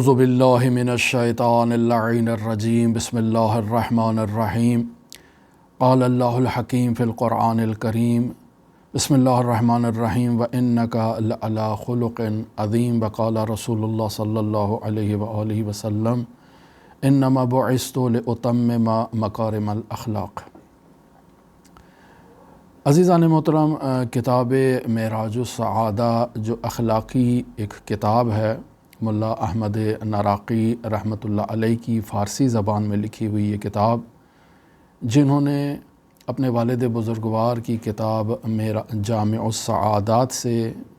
اعوذ باللہ من الشیطان اللعین الرجیم بسم اللہ الرحمن الرحیم قال اللہ الحکیم فی القرآن الکریم بسم اللہ الرحمن الرحیم وَإِنَّكَ لَعَلَىٰ خُلُقٍ عظیم وقال رسول اللہ صلی اللہ علیہ وآلہ وسلم انما بعثت لأتمم مکارم الاخلاق۔ عزیزان محترم، کتاب معراج السعادہ جو اخلاقی ایک کتاب ہے، ملا احمد نراقی رحمۃ اللہ علیہ کی فارسی زبان میں لکھی ہوئی یہ کتاب، جنہوں نے اپنے والد بزرگوار کی کتاب جامع السعادات سے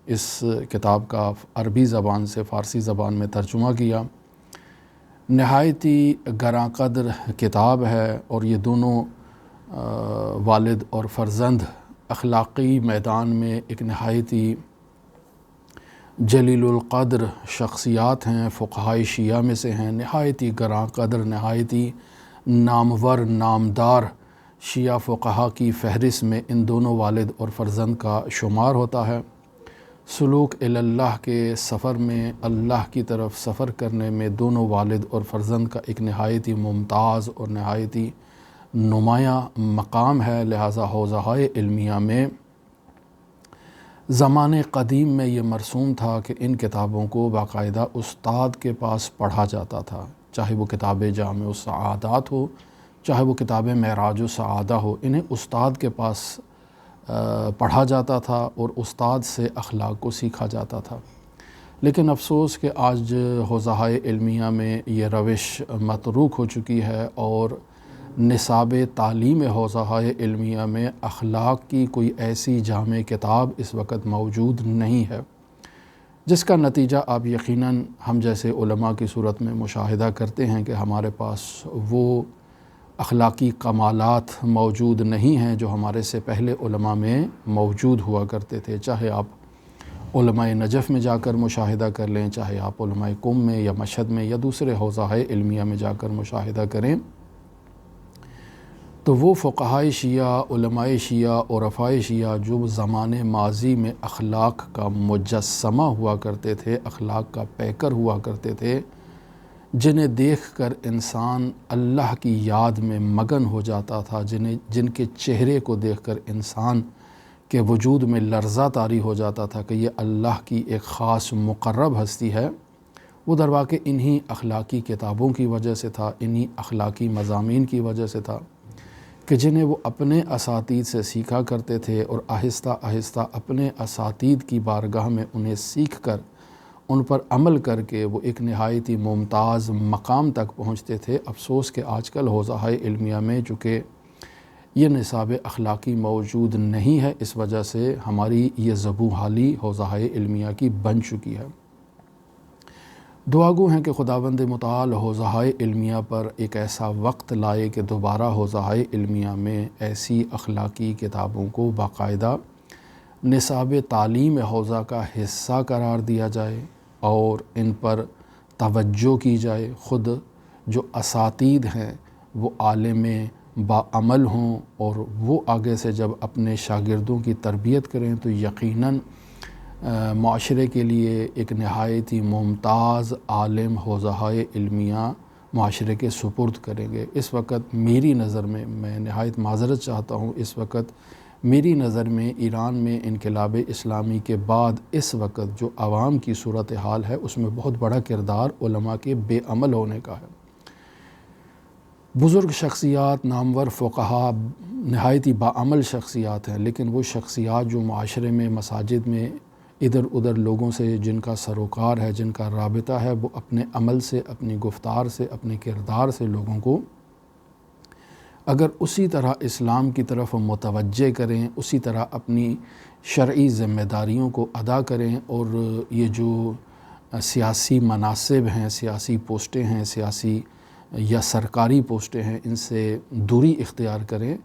اس کتاب کا عربی زبان سے فارسی زبان میں ترجمہ کیا۔ نہایت ہی گراں قدر کتاب ہے، اور یہ دونوں والد اور فرزند اخلاقی میدان میں ایک نہایت ہی جلیل القدر شخصیات ہیں، فقہائے شیعہ میں سے ہیں، نہایت ہی گراں قدر، نہایت ہی نامور نامدار شیعہ فقہا کی فہرست میں ان دونوں والد اور فرزند کا شمار ہوتا ہے۔ سلوک اللہ کے سفر میں، اللہ کی طرف سفر کرنے میں دونوں والد اور فرزند کا ایک نہایت ہی ممتاز اور نہایت ہی نمایاں مقام ہے۔ لہٰذا حوزہ علمیہ میں زمانے قدیم میں یہ مرسوم تھا کہ ان کتابوں کو باقاعدہ استاد کے پاس پڑھا جاتا تھا، چاہے وہ کتاب جامع السعادات ہو، چاہے وہ کتاب معراج السعادہ ہو، انہیں استاد کے پاس پڑھا جاتا تھا اور استاد سے اخلاق کو سیکھا جاتا تھا۔ لیکن افسوس کہ آج حوزہ علمیہ میں یہ روش متروک ہو چکی ہے، اور نصاب تعلیم حوزہ علمیہ میں اخلاق کی کوئی ایسی جامع کتاب اس وقت موجود نہیں ہے، جس کا نتیجہ آپ یقیناً ہم جیسے علماء کی صورت میں مشاہدہ کرتے ہیں کہ ہمارے پاس وہ اخلاقی کمالات موجود نہیں ہیں جو ہمارے سے پہلے علماء میں موجود ہوا کرتے تھے۔ چاہے آپ علماء نجف میں جا کر مشاہدہ کر لیں، چاہے آپ علماء قم میں یا مشہد میں یا دوسرے حوزہ علمیہ میں جا کر مشاہدہ کریں، تو وہ فقہائے شیعہ، علماء شیعہ، عرفاء شیعہ جو زمانے ماضی میں اخلاق کا مجسمہ ہوا کرتے تھے، اخلاق کا پیکر ہوا کرتے تھے، جنہیں دیکھ کر انسان اللہ کی یاد میں مگن ہو جاتا تھا، جن کے چہرے کو دیکھ کر انسان کے وجود میں لرزہ طاری ہو جاتا تھا کہ یہ اللہ کی ایک خاص مقرب ہستی ہے، وہ در واقع انہی اخلاقی کتابوں کی وجہ سے تھا، انہی اخلاقی مضامین کی وجہ سے تھا کہ جنہیں وہ اپنے اساتید سے سیکھا کرتے تھے، اور آہستہ آہستہ اپنے اساتید کی بارگاہ میں انہیں سیکھ کر ان پر عمل کر کے وہ ایک نہایت ہی ممتاز مقام تک پہنچتے تھے۔ افسوس کہ آج کل حوزہ علمیہ میں چونکہ یہ نصاب اخلاقی موجود نہیں ہے، اس وجہ سے ہماری یہ ذبح حالی حوزہ علمیہ کی بن چکی ہے۔ دعا گو ہیں کہ خداوند متعال حوزہ علمیہ پر ایک ایسا وقت لائے کہ دوبارہ حوزہ علمیہ میں ایسی اخلاقی کتابوں کو باقاعدہ نصاب تعلیم حوزہ کا حصہ قرار دیا جائے، اور ان پر توجہ کی جائے۔ خود جو اساتید ہیں وہ عالم باعمل ہوں، اور وہ آگے سے جب اپنے شاگردوں کی تربیت کریں تو یقیناً معاشرے کے لیے ایک نہایت ہی ممتاز عالم حوزہ علمیہ معاشرے کے سپرد کریں گے۔ اس وقت میری نظر میں نہایت معذرت چاہتا ہوں، اس وقت میری نظر میں ایران میں انقلاب اسلامی کے بعد اس وقت جو عوام کی صورتحال ہے، اس میں بہت بڑا کردار علماء کے بے عمل ہونے کا ہے۔ بزرگ شخصیات، نامور فقہا، نہایت ہی باعمل شخصیات ہیں، لیکن وہ شخصیات جو معاشرے میں، مساجد میں ادھر ادھر لوگوں سے جن کا سروکار ہے، جن کا رابطہ ہے، وہ اپنے عمل سے، اپنی گفتار سے، اپنے کردار سے لوگوں کو اگر اسی طرح اسلام کی طرف متوجہ کریں، اسی طرح اپنی شرعی ذمہ داریوں کو ادا کریں، اور یہ جو سیاسی مناصب ہیں، سیاسی پوسٹیں ہیں، سیاسی یا سرکاری پوسٹیں ہیں، ان سے دوری اختیار کریں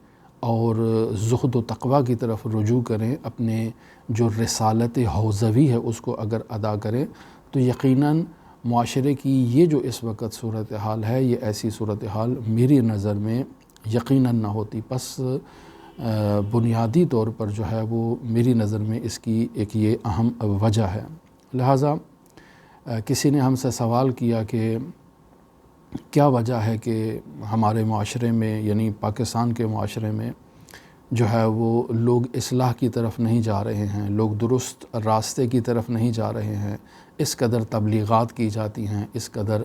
اور زہد و تقوی کی طرف رجوع کریں، اپنے جو رسالت حوزوی ہے اس کو اگر ادا کریں، تو یقیناً معاشرے کی یہ جو اس وقت صورتحال ہے، یہ ایسی صورتحال میری نظر میں یقیناً نہ ہوتی۔ پس بنیادی طور پر جو ہے وہ میری نظر میں اس کی ایک یہ اہم وجہ ہے۔ لہٰذا کسی نے ہم سے سوال کیا کہ کیا وجہ ہے کہ ہمارے معاشرے میں یعنی پاکستان کے معاشرے میں جو ہے وہ لوگ اصلاح کی طرف نہیں جا رہے ہیں، لوگ درست راستے کی طرف نہیں جا رہے ہیں، اس قدر تبلیغات کی جاتی ہیں، اس قدر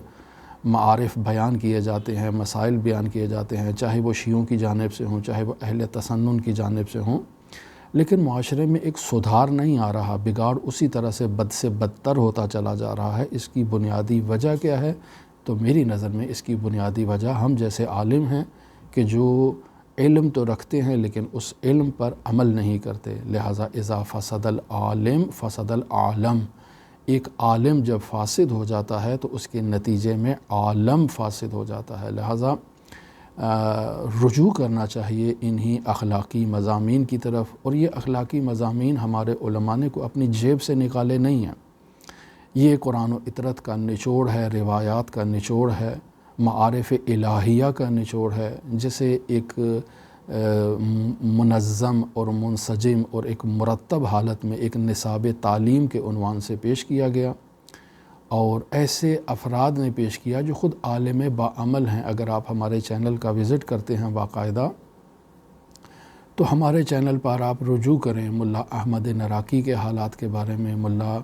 معارف بیان کیے جاتے ہیں، مسائل بیان کیے جاتے ہیں، چاہے وہ شیعوں کی جانب سے ہوں، چاہے وہ اہل تسنن کی جانب سے ہوں، لیکن معاشرے میں ایک سدھار نہیں آ رہا، بگاڑ اسی طرح سے بدتر ہوتا چلا جا رہا ہے۔ اس کی بنیادی وجہ کیا ہے؟ تو میری نظر میں اس کی بنیادی وجہ ہم جیسے عالم ہیں کہ جو علم تو رکھتے ہیں لیکن اس علم پر عمل نہیں کرتے، لہٰذا اذا فسد العالم فسد العالم، ایک عالم جب فاسد ہو جاتا ہے تو اس کے نتیجے میں عالم فاسد ہو جاتا ہے، لہٰذا رجوع کرنا چاہیے انہی اخلاقی مضامین کی طرف، اور یہ اخلاقی مضامین ہمارے علماء نے کو اپنی جیب سے نکالے نہیں ہیں، یہ قرآن و اطرت کا نچوڑ ہے، روایات کا نچوڑ ہے، معارف الہیہ کا نچوڑ ہے، جسے ایک منظم اور منسجم اور ایک مرتب حالت میں ایک نصاب تعلیم کے عنوان سے پیش کیا گیا، اور ایسے افراد نے پیش کیا جو خود عالم باعمل ہیں۔ اگر آپ ہمارے چینل کا وزٹ کرتے ہیں باقاعدہ تو ہمارے چینل پر آپ رجوع کریں ملا احمد نراقی کے حالات کے بارے میں، ملا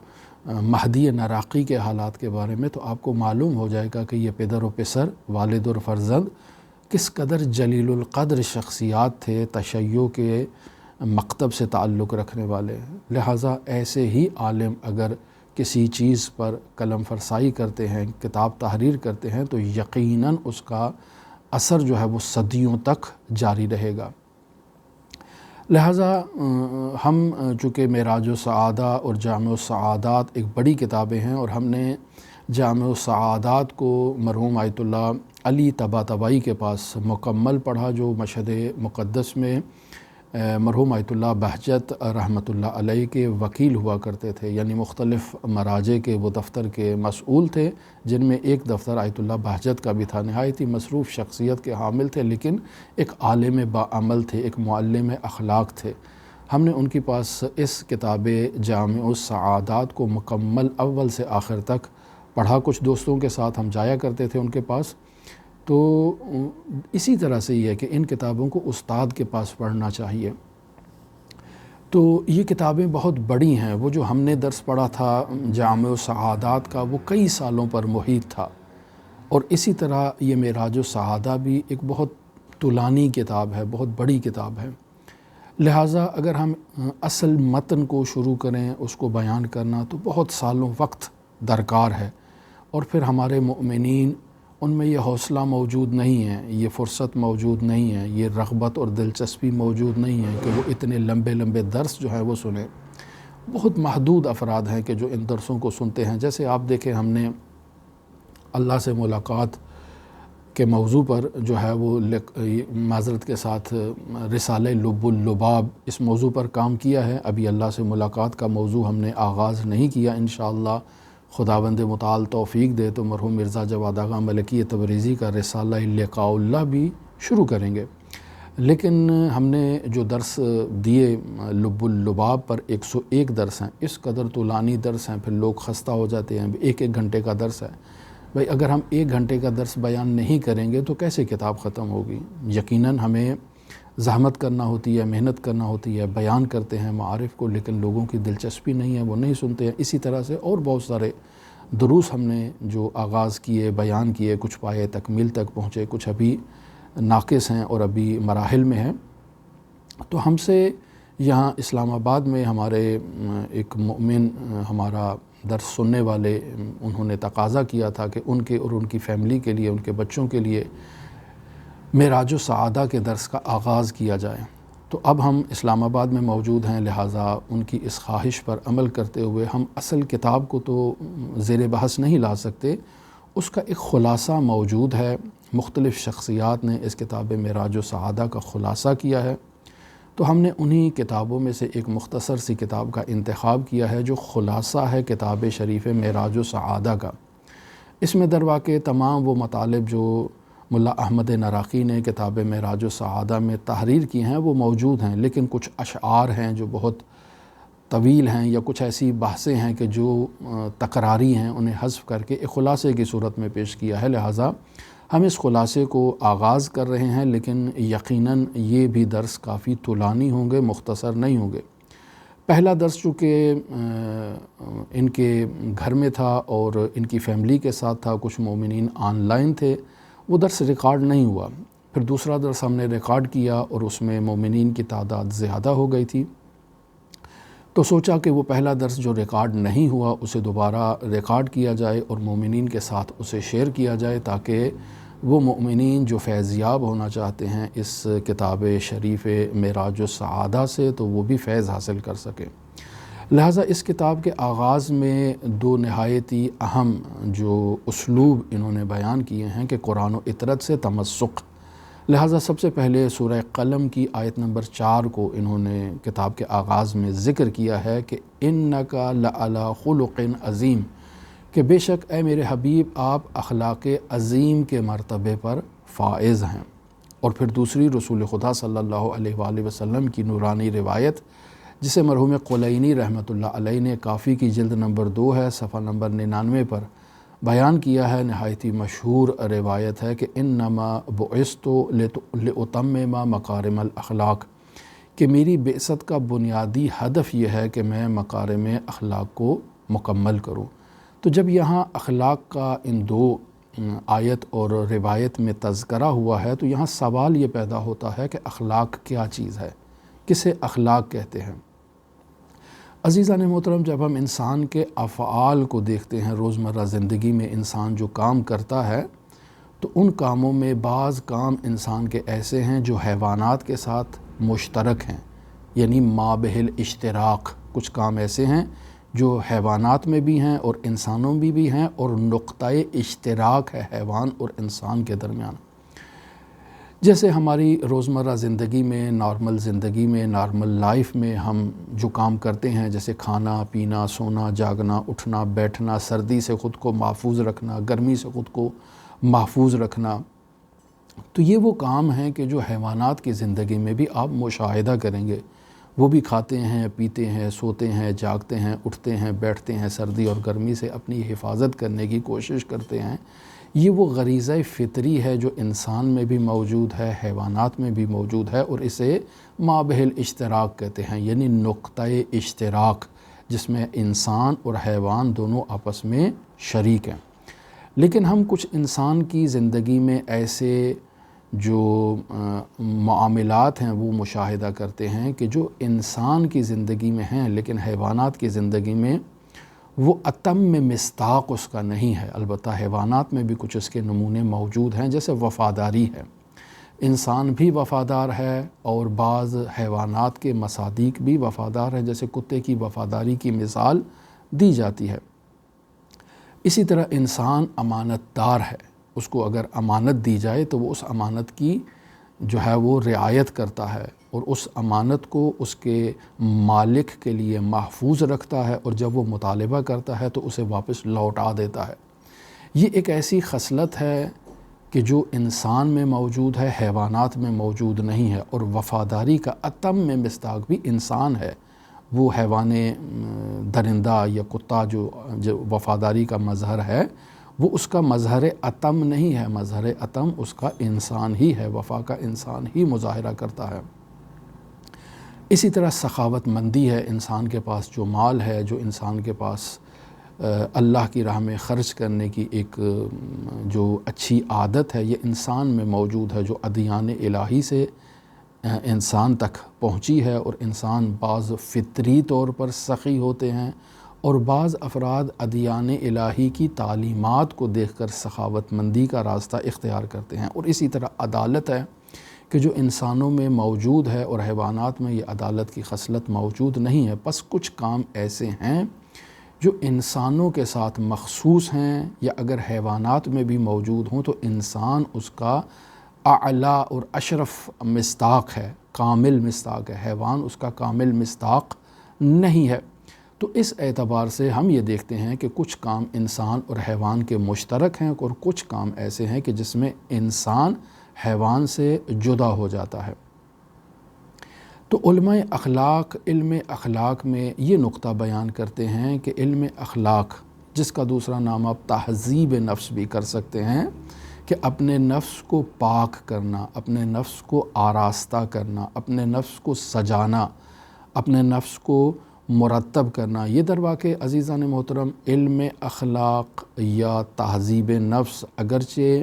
مہدی نراقی کے حالات کے بارے میں، تو آپ کو معلوم ہو جائے گا کہ یہ پدر و پسر، والد اور فرزند کس قدر جلیل القدر شخصیات تھے، تشیع کے مکتب سے تعلق رکھنے والے ہیں۔ لہٰذا ایسے ہی عالم اگر کسی چیز پر قلم فرسائی کرتے ہیں، کتاب تحریر کرتے ہیں، تو یقیناً اس کا اثر جو ہے وہ صدیوں تک جاری رہے گا۔ لہٰذا ہم چونکہ معراج السعادہ اور جامع السعادات ایک بڑی کتابیں ہیں، اور ہم نے جامع السعادات کو مرحوم آیت اللہ علی طباطبائی کے پاس مکمل پڑھا، جو مشہد مقدس میں مرحوم آیت اللہ بہجت رحمۃ اللہ علیہ کے وکیل ہوا کرتے تھے، یعنی مختلف مراجع کے وہ دفتر کے مسئول تھے، جن میں ایک دفتر آیت اللہ بہجت کا بھی تھا۔ نہایت ہی مصروف شخصیت کے حامل تھے، لیکن ایک عالم باعمل تھے، ایک معلم اخلاق تھے۔ ہم نے ان کے پاس اس کتاب جامع السعادات کو مکمل اول سے آخر تک پڑھا، کچھ دوستوں کے ساتھ ہم جایا کرتے تھے ان کے پاس، تو اسی طرح سے یہ ہے کہ ان کتابوں کو استاد کے پاس پڑھنا چاہیے۔ تو یہ کتابیں بہت بڑی ہیں، وہ جو ہم نے درس پڑھا تھا جامع السعادات کا وہ کئی سالوں پر محیط تھا، اور اسی طرح یہ معراج السعادہ بھی ایک بہت طولانی کتاب ہے، بہت بڑی کتاب ہے۔ لہٰذا اگر ہم اصل متن کو شروع کریں اس کو بیان کرنا تو بہت سالوں وقت درکار ہے، اور پھر ہمارے مؤمنین ان میں یہ حوصلہ موجود نہیں ہے، یہ فرصت موجود نہیں ہے، یہ رغبت اور دلچسپی موجود نہیں ہے کہ وہ اتنے لمبے لمبے درس جو ہیں وہ سنیں۔ بہت محدود افراد ہیں کہ جو ان درسوں کو سنتے ہیں۔ جیسے آپ دیکھیں، ہم نے اللہ سے ملاقات کے موضوع پر جو ہے وہ معذرت کے ساتھ رسالہ لب اللباب اس موضوع پر کام کیا ہے۔ ابھی اللہ سے ملاقات کا موضوع ہم نے آغاز نہیں کیا، انشاءاللہ خداوند متعال توفیق دے تو مرحوم مرزا جواد آغا ملکی تبریزی کا رسالہ لقاء اللہ بھی شروع کریں گے، لیکن ہم نے جو درس دیے لب اللباب پر 101 درس ہیں، اس قدر طولانی درس ہیں، پھر لوگ خستہ ہو جاتے ہیں، ایک ایک گھنٹے کا درس ہے۔ بھائی اگر ہم 1 گھنٹے کا درس بیان نہیں کریں گے تو کیسے کتاب ختم ہوگی؟ یقیناً ہمیں زحمت کرنا ہوتی ہے، محنت کرنا ہوتی ہے، بیان کرتے ہیں معارف کو، لیکن لوگوں کی دلچسپی نہیں ہے، وہ نہیں سنتے ہیں۔ اسی طرح سے اور بہت سارے دروس ہم نے جو آغاز کیے، بیان کیے، کچھ پائے تکمیل تک پہنچے، کچھ ابھی ناقص ہیں اور ابھی مراحل میں ہیں۔ تو ہم سے یہاں اسلام آباد میں ہمارے ایک مؤمن ہمارا درس سننے والے، انہوں نے تقاضا کیا تھا کہ ان کے اور ان کی فیملی کے لیے، ان کے بچوں کے لیے معراج السعادہ کے درس کا آغاز کیا جائے۔ تو اب ہم اسلام آباد میں موجود ہیں، لہٰذا ان کی اس خواہش پر عمل کرتے ہوئے ہم اصل کتاب کو تو زیر بحث نہیں لا سکتے، اس کا ایک خلاصہ موجود ہے۔ مختلف شخصیات نے اس کتاب معراج السعادہ کا خلاصہ کیا ہے، تو ہم نے انہی کتابوں میں سے ایک مختصر سی کتاب کا انتخاب کیا ہے جو خلاصہ ہے کتاب شریف معراج السعادہ کا۔ اس میں درواقع تمام وہ مطالب جو ملا احمد نراقی نے کتاب معراج السعادہ میں تحریر کی ہیں وہ موجود ہیں، لیکن کچھ اشعار ہیں جو بہت طویل ہیں یا کچھ ایسی بحثیں ہیں کہ جو تکراری ہیں، انہیں حذف کر کے ایک خلاصے کی صورت میں پیش کیا ہے، لہٰذا ہم اس خلاصے کو آغاز کر رہے ہیں، لیکن یقیناً یہ بھی درس کافی طولانی ہوں گے، مختصر نہیں ہوں گے۔ پہلا درس چونکہ ان کے گھر میں تھا اور ان کی فیملی کے ساتھ تھا، کچھ مومنین آن لائن تھے، وہ درس ریکارڈ نہیں ہوا۔ پھر دوسرا درس ہم نے ریکارڈ کیا اور اس میں مومنین کی تعداد زیادہ ہو گئی تھی، تو سوچا کہ وہ پہلا درس جو ریکارڈ نہیں ہوا اسے دوبارہ ریکارڈ کیا جائے اور مومنین کے ساتھ اسے شیئر کیا جائے، تاکہ وہ مومنین جو فیضیاب ہونا چاہتے ہیں اس کتاب شریف معراج السعادہ سے، تو وہ بھی فیض حاصل کر سکیں۔ لہٰذا اس کتاب کے آغاز میں دو نہایت ہی اہم جو اسلوب انہوں نے بیان کیے ہیں کہ قرآن و اطرت سے تمسک۔ لہٰذا سب سے پہلے سورہ قلم کی آیت نمبر 4 کو انہوں نے کتاب کے آغاز میں ذکر کیا ہے کہ اِنَّکَ لَعَلَىٰ خُلُقٍ عظیم، کہ بے شک اے میرے حبیب آپ اخلاق عظیم کے مرتبے پر فائز ہیں۔ اور پھر دوسری رسول خدا صلی اللہ علیہ وآلہ وسلم کی نورانی روایت، جسے مرحوم قلینی رحمۃ اللہ علیہ نے کافی کی جلد نمبر 2 ہے، صفحہ نمبر 99 پر بیان کیا ہے، نہایت ہی مشہور روایت ہے کہ انما بعثت لأتمم مکارم الاخلاق، کہ میری بعثت کا بنیادی ہدف یہ ہے کہ میں مکارم اخلاق کو مکمل کروں۔ تو جب یہاں اخلاق کا ان دو آیت اور روایت میں تذکرہ ہوا ہے، تو یہاں سوال یہ پیدا ہوتا ہے کہ اخلاق کیا چیز ہے، کسے اخلاق کہتے ہیں؟ عزیزان محترم، جب ہم انسان کے افعال کو دیکھتے ہیں، روزمرہ زندگی میں انسان جو کام کرتا ہے، تو ان کاموں میں بعض کام انسان کے ایسے ہیں جو حیوانات کے ساتھ مشترک ہیں، یعنی مابہ الاشتراک۔ کچھ کام ایسے ہیں جو حیوانات میں بھی ہیں اور انسانوں میں بھی ہیں، اور نقطۂ اشتراک ہے حیوان اور انسان کے درمیان۔ جیسے ہماری روزمرہ زندگی میں، نارمل زندگی میں، نارمل لائف میں ہم جو کام کرتے ہیں، جیسے کھانا پینا، سونا جاگنا، اٹھنا بیٹھنا، سردی سے خود کو محفوظ رکھنا، گرمی سے خود کو محفوظ رکھنا، تو یہ وہ کام ہیں کہ جو حیوانات کی زندگی میں بھی آپ مشاہدہ کریں گے۔ وہ بھی کھاتے ہیں، پیتے ہیں، سوتے ہیں، جاگتے ہیں، اٹھتے ہیں، بیٹھتے ہیں، سردی اور گرمی سے اپنی حفاظت کرنے کی کوشش کرتے ہیں۔ یہ وہ غریزہ فطری ہے جو انسان میں بھی موجود ہے، حیوانات میں بھی موجود ہے، اور اسے مابہ الاشتراک کہتے ہیں، یعنی نقطۂ اشتراک، جس میں انسان اور حیوان دونوں آپس میں شریک ہیں۔ لیکن ہم کچھ انسان کی زندگی میں ایسے جو معاملات ہیں وہ مشاہدہ کرتے ہیں کہ جو انسان کی زندگی میں ہیں لیکن حیوانات کی زندگی میں وہ اتم مصداق اس کا نہیں ہے۔ البتہ حیوانات میں بھی کچھ اس کے نمونے موجود ہیں، جیسے وفاداری ہے۔ انسان بھی وفادار ہے اور بعض حیوانات کے مصادیق بھی وفادار ہیں، جیسے کتے کی وفاداری کی مثال دی جاتی ہے۔ اسی طرح انسان امانت دار ہے، اس کو اگر امانت دی جائے تو وہ اس امانت کی جو ہے وہ رعایت کرتا ہے اور اس امانت کو اس کے مالک کے لیے محفوظ رکھتا ہے، اور جب وہ مطالبہ کرتا ہے تو اسے واپس لوٹا دیتا ہے۔ یہ ایک ایسی خصلت ہے کہ جو انسان میں موجود ہے، حیوانات میں موجود نہیں ہے، اور وفاداری کا اتم میں مصداق بھی انسان ہے۔ وہ حیوان درندہ یا کتا جو وفاداری کا مظہر ہے، وہ اس کا مظہر اتم نہیں ہے، مظہر اتم اس کا انسان ہی ہے، وفا کا انسان ہی مظاہرہ کرتا ہے۔ اسی طرح سخاوت مندی ہے، انسان کے پاس جو مال ہے، جو انسان کے پاس اللہ کی راہ میں خرچ کرنے کی ایک جو اچھی عادت ہے، یہ انسان میں موجود ہے، جو ادیان الہی سے انسان تک پہنچی ہے، اور انسان بعض فطری طور پر سخی ہوتے ہیں، اور بعض افراد ادیان الہی کی تعلیمات کو دیکھ کر سخاوت مندی کا راستہ اختیار کرتے ہیں۔ اور اسی طرح عدالت ہے کہ جو انسانوں میں موجود ہے اور حیوانات میں یہ عدالت کی خصلت موجود نہیں ہے۔ پس کچھ کام ایسے ہیں جو انسانوں کے ساتھ مخصوص ہیں، یا اگر حیوانات میں بھی موجود ہوں تو انسان اس کا اعلیٰ اور اشرف مصداق ہے، کامل مصداق ہے، حیوان اس کا کامل مصداق نہیں ہے۔ تو اس اعتبار سے ہم یہ دیکھتے ہیں کہ کچھ کام انسان اور حیوان کے مشترک ہیں، اور کچھ کام ایسے ہیں کہ جس میں انسان حیوان سے جدا ہو جاتا ہے۔ تو علماء اخلاق علم اخلاق میں یہ نقطہ بیان کرتے ہیں کہ علم اخلاق، جس کا دوسرا نام آپ تہذیب نفس بھی کر سکتے ہیں، کہ اپنے نفس کو پاک کرنا، اپنے نفس کو آراستہ کرنا، اپنے نفس کو سجانا، اپنے نفس کو مرتب کرنا، یہ در واقع عزیزان محترم علم اخلاق یا تہذیب نفس اگرچہ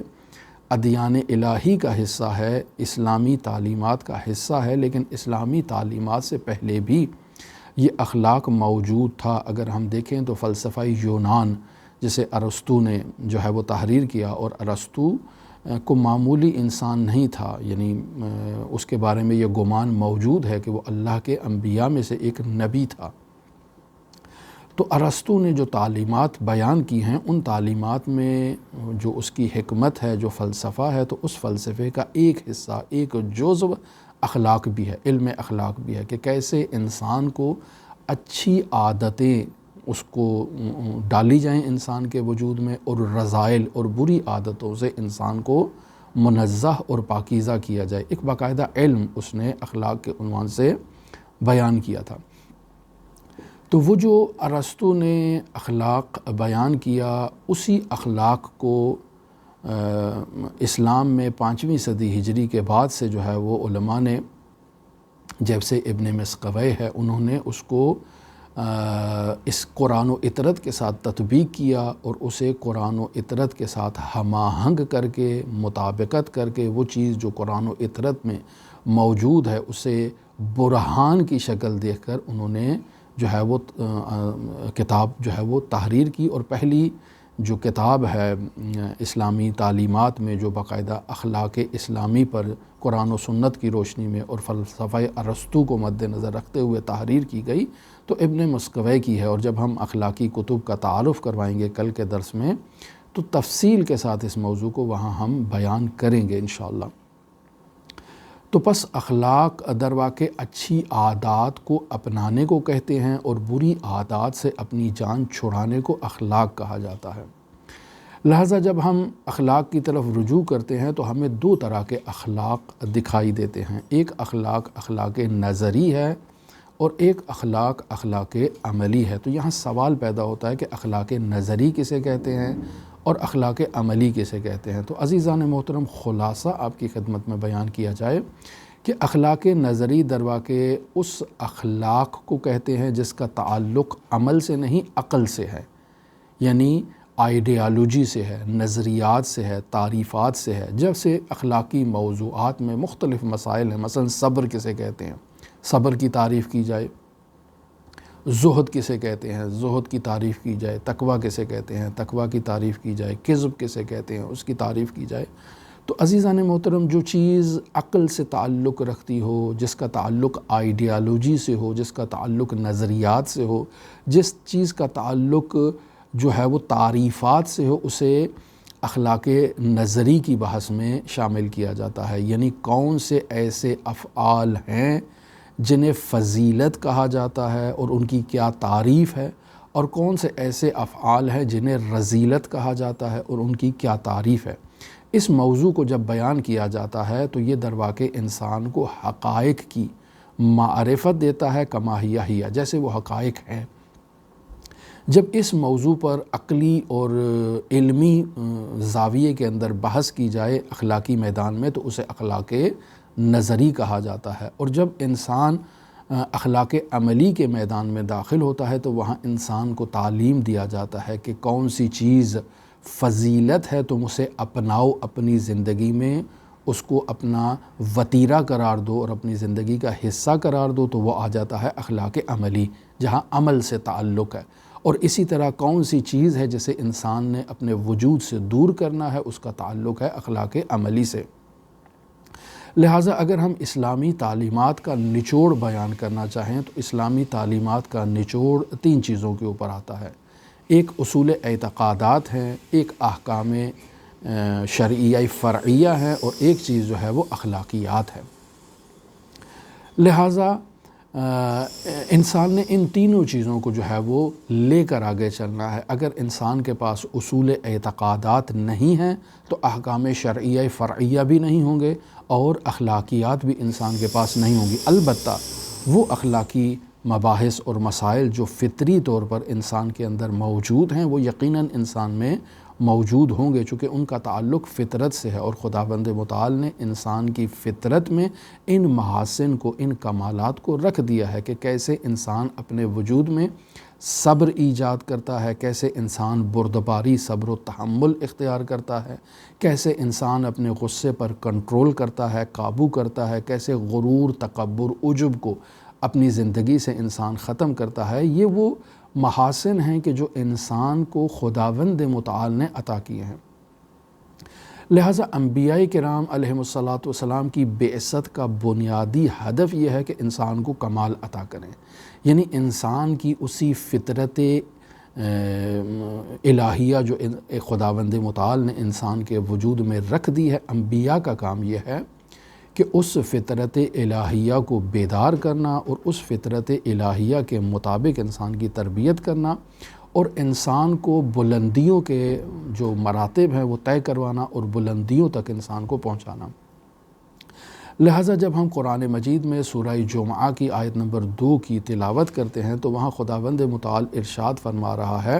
ادیان الہی کا حصہ ہے، اسلامی تعلیمات کا حصہ ہے، لیکن اسلامی تعلیمات سے پہلے بھی یہ اخلاق موجود تھا۔ اگر ہم دیکھیں تو فلسفہ یونان جسے ارسطو نے جو ہے وہ تحریر کیا، اور ارسطو کو معمولی انسان نہیں تھا، یعنی اس کے بارے میں یہ گمان موجود ہے کہ وہ اللہ کے انبیاء میں سے ایک نبی تھا۔ تو ارسطو نے جو تعلیمات بیان کی ہیں، ان تعلیمات میں جو اس کی حکمت ہے، جو فلسفہ ہے، تو اس فلسفے کا ایک حصہ، ایک جزو اخلاق بھی ہے، علم اخلاق بھی ہے، کہ کیسے انسان کو اچھی عادتیں اس کو ڈالی جائیں انسان کے وجود میں، اور رذائل اور بری عادتوں سے انسان کو منزہ اور پاکیزہ کیا جائے۔ ایک باقاعدہ علم اس نے اخلاق کے عنوان سے بیان کیا تھا۔ تو وہ جو ارسطو نے اخلاق بیان کیا، اسی اخلاق کو اسلام میں 5ویں صدی ہجری کے بعد سے جو ہے وہ علماء نے، جیسے ابن مسقوی ہے، انہوں نے اس کو اس قرآن و اطرت کے ساتھ تطبیق کیا، اور اسے قرآن و اطرت کے ساتھ ہم آہنگ کر کے، مطابقت کر کے، وہ چیز جو قرآن و اطرت میں موجود ہے اسے برہان کی شکل دیکھ کر انہوں نے جو ہے وہ کتاب جو ہے وہ تحریر کی، اور پہلی جو کتاب ہے اسلامی تعلیمات میں جو باقاعدہ اخلاق اسلامی پر قرآن و سنت کی روشنی میں اور فلسفہ ارسطو کو مد نظر رکھتے ہوئے تحریر کی گئی، تو ابن مسقوی کی ہے۔ اور جب ہم اخلاقی کتب کا تعارف کروائیں گے کل کے درس میں، تو تفصیل کے ساتھ اس موضوع کو وہاں ہم بیان کریں گے انشاءاللہ۔ تو پس اخلاق در واقع اچھی عادات کو اپنانے کو کہتے ہیں، اور بری عادات سے اپنی جان چھڑانے کو اخلاق کہا جاتا ہے۔ لہٰذا جب ہم اخلاق کی طرف رجوع کرتے ہیں تو ہمیں 2 طرح کے اخلاق دکھائی دیتے ہیں۔ ایک اخلاق اخلاق نظری ہے، اور ایک اخلاق اخلاق عملی ہے۔ تو یہاں سوال پیدا ہوتا ہے کہ اخلاق نظری کسے کہتے ہیں اور اخلاق عملی کسے کہتے ہیں؟ تو عزیزان محترم، خلاصہ آپ کی خدمت میں بیان کیا جائے کہ اخلاق نظری در واقع اس اخلاق کو کہتے ہیں جس کا تعلق عمل سے نہیں عقل سے ہے، یعنی آئیڈیالوجی سے ہے، نظریات سے ہے، تعریفات سے ہے۔ جب سے اخلاقی موضوعات میں مختلف مسائل ہیں، مثلا صبر کسے کہتے ہیں، صبر کی تعریف کی جائے، زہد کسے کہتے ہیں، زہد کی تعریف کی جائے، تقویٰ کسے کہتے ہیں، تقویٰ کی تعریف کی جائے، کذب کسے کہتے ہیں، اس کی تعریف کی جائے، تو عزیزان محترم جو چیز عقل سے تعلق رکھتی ہو، جس کا تعلق آئیڈیالوجی سے ہو، جس کا تعلق نظریات سے ہو، جس چیز کا تعلق جو ہے وہ تعریفات سے ہو، اسے اخلاق نظری کی بحث میں شامل کیا جاتا ہے۔ یعنی کون سے ایسے افعال ہیں جنہیں فضیلت کہا جاتا ہے اور ان کی کیا تعریف ہے، اور کون سے ایسے افعال ہیں جنہیں رذیلت کہا جاتا ہے اور ان کی کیا تعریف ہے۔ اس موضوع کو جب بیان کیا جاتا ہے تو یہ در واقع انسان کو حقائق کی معرفت دیتا ہے کما ہی جیسے وہ حقائق ہیں۔ جب اس موضوع پر عقلی اور علمی زاویے کے اندر بحث کی جائے اخلاقی میدان میں تو اسے اخلاق نظری کہا جاتا ہے، اور جب انسان اخلاق عملی کے میدان میں داخل ہوتا ہے تو وہاں انسان کو تعلیم دیا جاتا ہے کہ کون سی چیز فضیلت ہے تم اسے اپناؤ اپنی زندگی میں، اس کو اپنا وتیرہ قرار دو اور اپنی زندگی کا حصہ قرار دو، تو وہ آ جاتا ہے اخلاق عملی، جہاں عمل سے تعلق ہے۔ اور اسی طرح کون سی چیز ہے جسے انسان نے اپنے وجود سے دور کرنا ہے، اس کا تعلق ہے اخلاق عملی سے۔ لہٰذا اگر ہم اسلامی تعلیمات کا نچوڑ بیان کرنا چاہیں تو اسلامی تعلیمات کا نچوڑ 3 چیزوں کے اوپر آتا ہے۔ ایک اصول اعتقادات ہیں، ایک احکام شرعیہ فرعیہ ہیں، اور ایک چیز جو ہے وہ اخلاقیات ہے۔ لہٰذا انسان نے ان تینوں چیزوں کو جو ہے وہ لے کر آگے چلنا ہے۔ اگر انسان کے پاس اصول اعتقادات نہیں ہیں تو احکام شرعیہ فرعیہ بھی نہیں ہوں گے اور اخلاقیات بھی انسان کے پاس نہیں ہوں گی۔ البتہ وہ اخلاقی مباحث اور مسائل جو فطری طور پر انسان کے اندر موجود ہیں وہ یقیناً انسان میں موجود ہوں گے، چونکہ ان کا تعلق فطرت سے ہے، اور خداوند متعال نے انسان کی فطرت میں ان محاسن کو، ان کمالات کو رکھ دیا ہے کہ کیسے انسان اپنے وجود میں صبر ایجاد کرتا ہے، کیسے انسان بردباری، صبر و تحمل اختیار کرتا ہے، کیسے انسان اپنے غصے پر کنٹرول کرتا ہے، قابو کرتا ہے، کیسے غرور، تکبر، عجب کو اپنی زندگی سے انسان ختم کرتا ہے۔ یہ وہ محاسن ہیں کہ جو انسان کو خداوند متعال نے عطا کیے ہیں۔ لہٰذا انبیاء کرام علیہم الصلاۃ کی بعثت کا بنیادی ہدف یہ ہے کہ انسان کو کمال عطا کریں، یعنی انسان کی اسی فطرت الہیہ جو خداوند متعال نے انسان کے وجود میں رکھ دی ہے۔ انبیاء کا کام یہ ہے کہ اس فطرت الہیہ کو بیدار کرنا اور اس فطرت الہیہ کے مطابق انسان کی تربیت کرنا اور انسان کو بلندیوں کے جو مراتب ہیں وہ طے کروانا اور بلندیوں تک انسان کو پہنچانا۔ لہٰذا جب ہم قرآن مجید میں سورہ جمعہ کی آیت نمبر 2 کی تلاوت کرتے ہیں تو وہاں خداوند متعال ارشاد فرما رہا ہے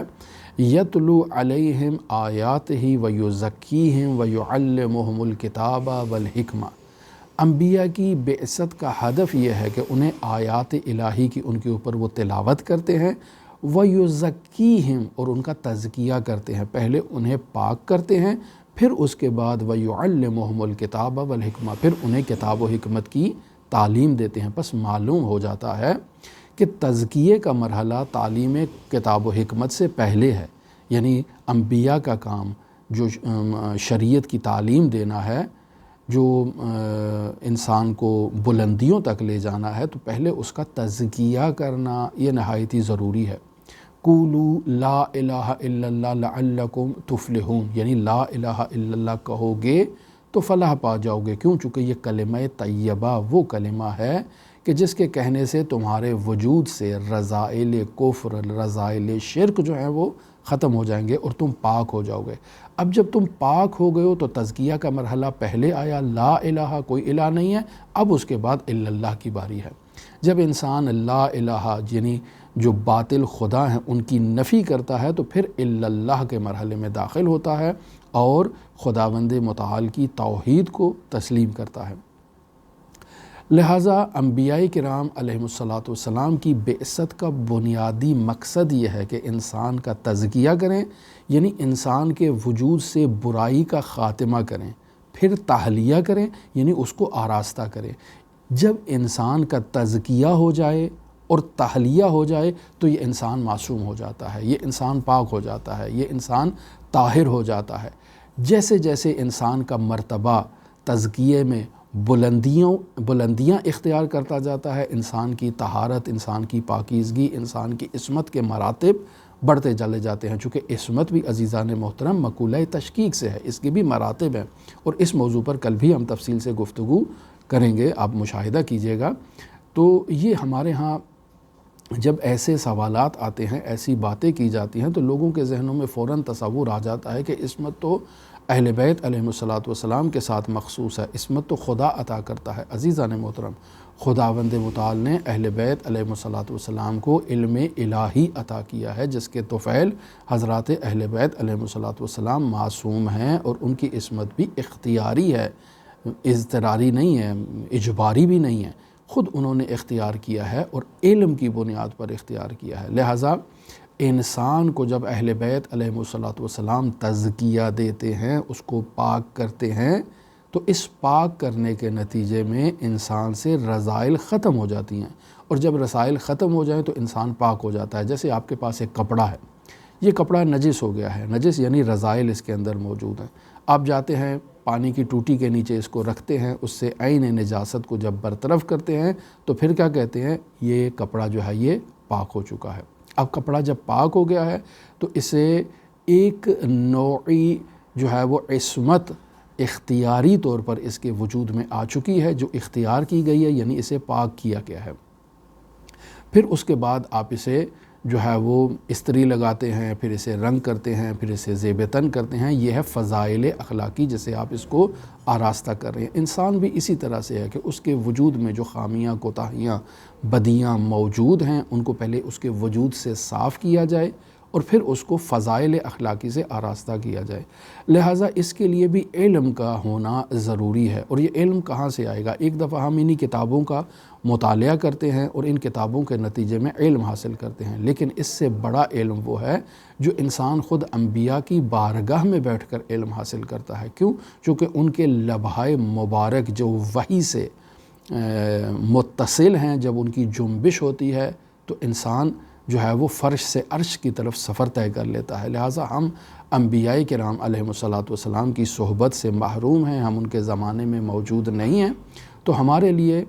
یتلو علیہم آیاتہ ویزکیہم ویعلمہم الکتاب والحکمہ۔ انبیاء کی بعثت کا ہدف یہ ہے کہ انہیں آیات الہی کی ان کے اوپر وہ تلاوت کرتے ہیں، وَيُزَكِّيهِمْ اور ان کا تزکیہ کرتے ہیں، پہلے انہیں پاک کرتے ہیں، پھر اس کے بعد وَيُعَلِّمُهُمُ الْكِتَابَ وَالْحِكْمَةَ پھر انہیں کتاب و حکمت کی تعلیم دیتے ہیں۔ پس معلوم ہو جاتا ہے کہ تزکیے کا مرحلہ تعلیم کتاب و حکمت سے پہلے ہے، یعنی انبیاء کا کام جو شریعت کی تعلیم دینا ہے، جو انسان کو بلندیوں تک لے جانا ہے، تو پہلے اس کا تزکیہ کرنا یہ نہایت ہی ضروری ہے۔ قولوا لا الہ الا اللہ لعلکم تفلحون، یعنی لا الہ الا اللہ کہو گے تو فلاح پا جاؤ گے۔ کیوں؟ چونکہ یہ کلمہ طیبہ وہ کلمہ ہے کہ جس کے کہنے سے تمہارے وجود سے رذائل کفر، رذائل شرک جو ہیں وہ ختم ہو جائیں گے اور تم پاک ہو جاؤ گے۔ اب جب تم پاک ہو گئے ہو تو تزکیہ کا مرحلہ پہلے آیا، لا الہ کوئی الہ نہیں ہے، اب اس کے بعد الا اللہ کی باری ہے۔ جب انسان لا الہ یعنی جو باطل خدا ہیں ان کی نفی کرتا ہے تو پھر الا اللہ کے مرحلے میں داخل ہوتا ہے اور خداوند متعال کی توحید کو تسلیم کرتا ہے۔ لہٰذا انبیاء کرام علیہم الصلاۃ کی بعثت کا بنیادی مقصد یہ ہے کہ انسان کا تزکیہ کریں، یعنی انسان کے وجود سے برائی کا خاتمہ کریں، پھر تحلیہ کریں، یعنی اس کو آراستہ کریں۔ جب انسان کا تزکیہ ہو جائے اور تحلیہ ہو جائے تو یہ انسان معصوم ہو جاتا ہے، یہ انسان پاک ہو جاتا ہے، یہ انسان طاہر ہو جاتا ہے۔ جیسے جیسے انسان کا مرتبہ تزکیے میں بلندیاں اختیار کرتا جاتا ہے، انسان کی طہارت، انسان کی پاکیزگی، انسان کی عصمت کے مراتب بڑھتے چلے جاتے ہیں۔ چونکہ عصمت بھی عزیزان محترم مقولہ تشکیک سے ہے، اس کی بھی مراتب ہیں، اور اس موضوع پر کل بھی ہم تفصیل سے گفتگو کریں گے، آپ مشاہدہ کیجئے گا۔ تو یہ ہمارے ہاں جب ایسے سوالات آتے ہیں، ایسی باتیں کی جاتی ہیں تو لوگوں کے ذہنوں میں فوراً تصور آ جاتا ہے کہ عصمت تو اہل بیت علیہم الصلاۃ کے ساتھ مخصوص ہے، عصمت تو خدا عطا کرتا ہے۔ عزیزان محترم، خداوند متعال نے اہل بیت علیہم الصلاۃ کو علم الہی عطا کیا ہے، جس کے طفیل حضرات اہل بیت علیہم الصلاۃ معصوم ہیں، اور ان کی عصمت بھی اختیاری ہے، اضطراری نہیں ہے، اجباری بھی نہیں ہے، خود انہوں نے اختیار کیا ہے اور علم کی بنیاد پر اختیار کیا ہے۔ لہٰذا انسان کو جب اہل بیت علیہم الصلاۃ تزکیہ دیتے ہیں، اس کو پاک کرتے ہیں، تو اس پاک کرنے کے نتیجے میں انسان سے رذائل ختم ہو جاتی ہیں، اور جب رذائل ختم ہو جائیں تو انسان پاک ہو جاتا ہے۔ جیسے آپ کے پاس ایک کپڑا ہے، یہ کپڑا نجس ہو گیا ہے، نجس یعنی رذائل اس کے اندر موجود ہیں، آپ جاتے ہیں پانی کی ٹوٹی کے نیچے اس کو رکھتے ہیں، اس سے عین نجاست کو جب برطرف کرتے ہیں تو پھر کیا کہتے ہیں؟ یہ کپڑا جو ہے یہ پاک ہو چکا ہے۔ اب کپڑا جب پاک ہو گیا ہے تو اسے ایک نوعی جو ہے وہ عصمت اختیاری طور پر اس کے وجود میں آ چکی ہے، جو اختیار کی گئی ہے، یعنی اسے پاک کیا گیا ہے۔ پھر اس کے بعد آپ اسے جو ہے وہ استری لگاتے ہیں، پھر اسے رنگ کرتے ہیں، پھر اسے زیب تن کرتے ہیں۔ یہ ہے فضائل اخلاقی جسے آپ اس کو آراستہ کر رہے ہیں۔ انسان بھی اسی طرح سے ہے کہ اس کے وجود میں جو خامیاں، کوتاہیاں، بدیاں موجود ہیں ان کو پہلے اس کے وجود سے صاف کیا جائے اور پھر اس کو فضائل اخلاقی سے آراستہ کیا جائے۔ لہٰذا اس کے لیے بھی علم کا ہونا ضروری ہے۔ اور یہ علم کہاں سے آئے گا؟ ایک دفعہ ہم انہی کتابوں کا مطالعہ کرتے ہیں اور ان کتابوں کے نتیجے میں علم حاصل کرتے ہیں، لیکن اس سے بڑا علم وہ ہے جو انسان خود انبیاء کی بارگاہ میں بیٹھ کر علم حاصل کرتا ہے۔ کیوں؟ چونکہ ان کے لبھائے مبارک جو وحی سے متصل ہیں، جب ان کی جنبش ہوتی ہے تو انسان جو ہے وہ فرش سے عرش کی طرف سفر طے کر لیتا ہے۔ لہٰذا ہم انبیاء کرام علیہم الصلاۃ کی صحبت سے محروم ہیں، ہم ان کے زمانے میں موجود نہیں ہیں، تو ہمارے لیے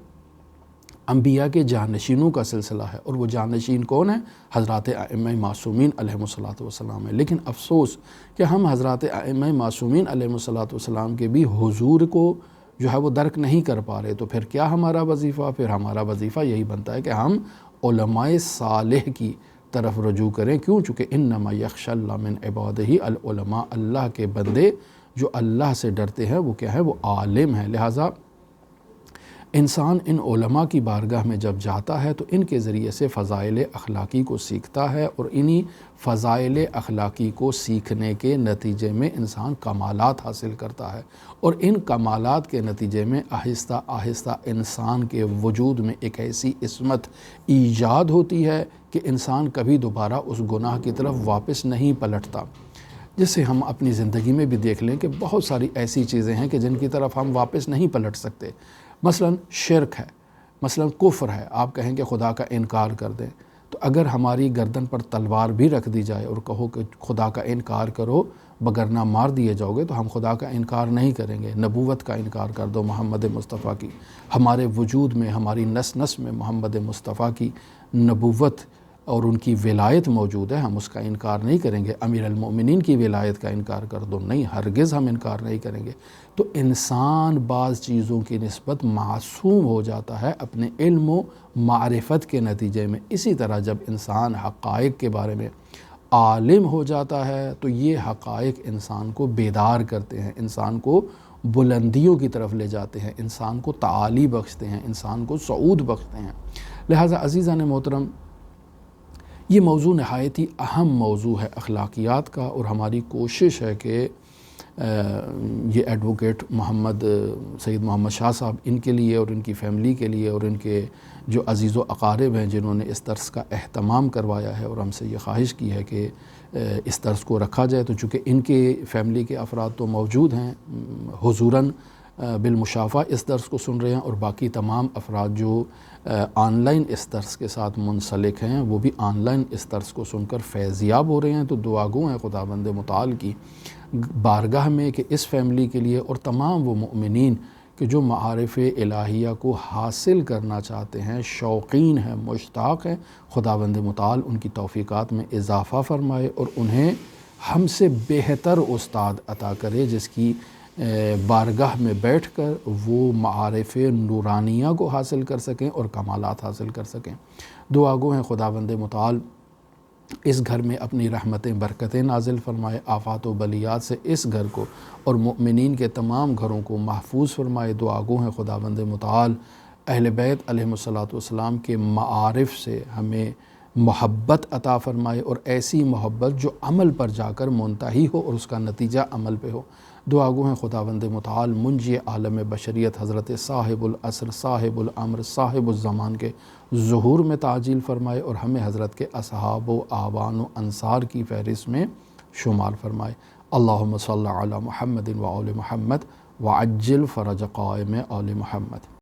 انبیاء کے جانشینوں کا سلسلہ ہے، اور وہ جانشین کون ہیں؟ حضرات ائمہ معصومین علیہم الصلاۃ ہے۔ لیکن افسوس کہ ہم حضرات ائمہ معصومین علیہم الصلاۃ کے بھی حضور کو جو ہے وہ درک نہیں کر پا رہے۔ تو پھر کیا ہمارا وظیفہ؟ پھر ہمارا وظیفہ یہی بنتا ہے کہ ہم علماء صالح کی طرف رجوع کریں۔ کیوں؟ چونکہ انما یخشی اللہ من عبادہ العلماء، اللہ کے بندے جو اللہ سے ڈرتے ہیں وہ کیا ہے؟ وہ عالم ہیں۔ لہٰذا انسان ان علماء کی بارگاہ میں جب جاتا ہے تو ان کے ذریعے سے فضائل اخلاقی کو سیکھتا ہے، اور انہی فضائل اخلاقی کو سیکھنے کے نتیجے میں انسان کمالات حاصل کرتا ہے، اور ان کمالات کے نتیجے میں آہستہ آہستہ انسان کے وجود میں ایک ایسی عصمت ایجاد ہوتی ہے کہ انسان کبھی دوبارہ اس گناہ کی طرف واپس نہیں پلٹتا۔ جسے ہم اپنی زندگی میں بھی دیکھ لیں کہ بہت ساری ایسی چیزیں ہیں کہ جن کی طرف ہم واپس نہیں پلٹ سکتے۔ مثلا شرک ہے، مثلا کفر ہے، آپ کہیں کہ خدا کا انکار کر دیں، تو اگر ہماری گردن پر تلوار بھی رکھ دی جائے اور کہو کہ خدا کا انکار کرو بگرنہ مار دیے جاؤ گے، تو ہم خدا کا انکار نہیں کریں گے۔ نبوت کا انکار کر دو محمد مصطفیٰ کی، ہمارے وجود میں، ہماری نس نس میں محمد مصطفیٰ کی نبوت اور ان کی ولایت موجود ہے، ہم اس کا انکار نہیں کریں گے۔ امیر المؤمنین کی ولایت کا انکار کر دو، نہیں، ہرگز ہم انکار نہیں کریں گے۔ تو انسان بعض چیزوں کی نسبت معصوم ہو جاتا ہے اپنے علم و معرفت کے نتیجے میں۔ اسی طرح جب انسان حقائق کے بارے میں عالم ہو جاتا ہے تو یہ حقائق انسان کو بیدار کرتے ہیں، انسان کو بلندیوں کی طرف لے جاتے ہیں، انسان کو تعالی بخشتے ہیں، انسان کو صعود بخشتے ہیں۔ لہٰذا عزیزان محترم، یہ موضوع نہایت ہی اہم موضوع ہے اخلاقیات کا، اور ہماری کوشش ہے کہ یہ ایڈوکیٹ سید محمد شاہ صاحب، ان کے لیے اور ان کی فیملی کے لیے اور ان کے جو عزیز و اقارب ہیں جنہوں نے اس درس کا اہتمام کروایا ہے اور ہم سے یہ خواہش کی ہے کہ اس درس کو رکھا جائے، تو چونکہ ان کے فیملی کے افراد تو موجود ہیں حضوراً بالمشافہ اس درس کو سن رہے ہیں، اور باقی تمام افراد جو آن لائن اس درس کے ساتھ منسلک ہیں وہ بھی آن لائن اس درس کو سن کر فیضیاب ہو رہے ہیں۔ تو دعا گو ہیں خداوند متعال کی بارگاہ میں کہ اس فیملی کے لیے اور تمام وہ مؤمنین کہ جو معارف الہیہ کو حاصل کرنا چاہتے ہیں، شوقین ہیں، مشتاق ہیں، خداوند متعال ان کی توفیقات میں اضافہ فرمائے اور انہیں ہم سے بہتر استاد عطا کرے جس کی بارگاہ میں بیٹھ کر وہ معارف نورانیہ کو حاصل کر سکیں اور کمالات حاصل کر سکیں۔ دعا گو ہیں خداوند متعال اس گھر میں اپنی رحمتیں برکتیں نازل فرمائے، آفات و بلیات سے اس گھر کو اور مؤمنین کے تمام گھروں کو محفوظ فرمائے۔ دعا گو ہیں خداوند متعال اہل بیت علیہم الصلاۃ کے معارف سے ہمیں محبت عطا فرمائے، اور ایسی محبت جو عمل پر جا کر منتہی ہو اور اس کا نتیجہ عمل پہ ہو۔ دعا گو ہیں خداوند متعال منجی عالم بشریت حضرت صاحب العصر، صاحب الامر، صاحب الزمان کے ظہور میں تعجیل فرمائے، اور ہمیں حضرت کے اصحاب و آبان و انصار کی فہرست میں شمار فرمائے۔ اللہم صلی علی محمد و آل محمد وعجل فرج قائم آل محمد۔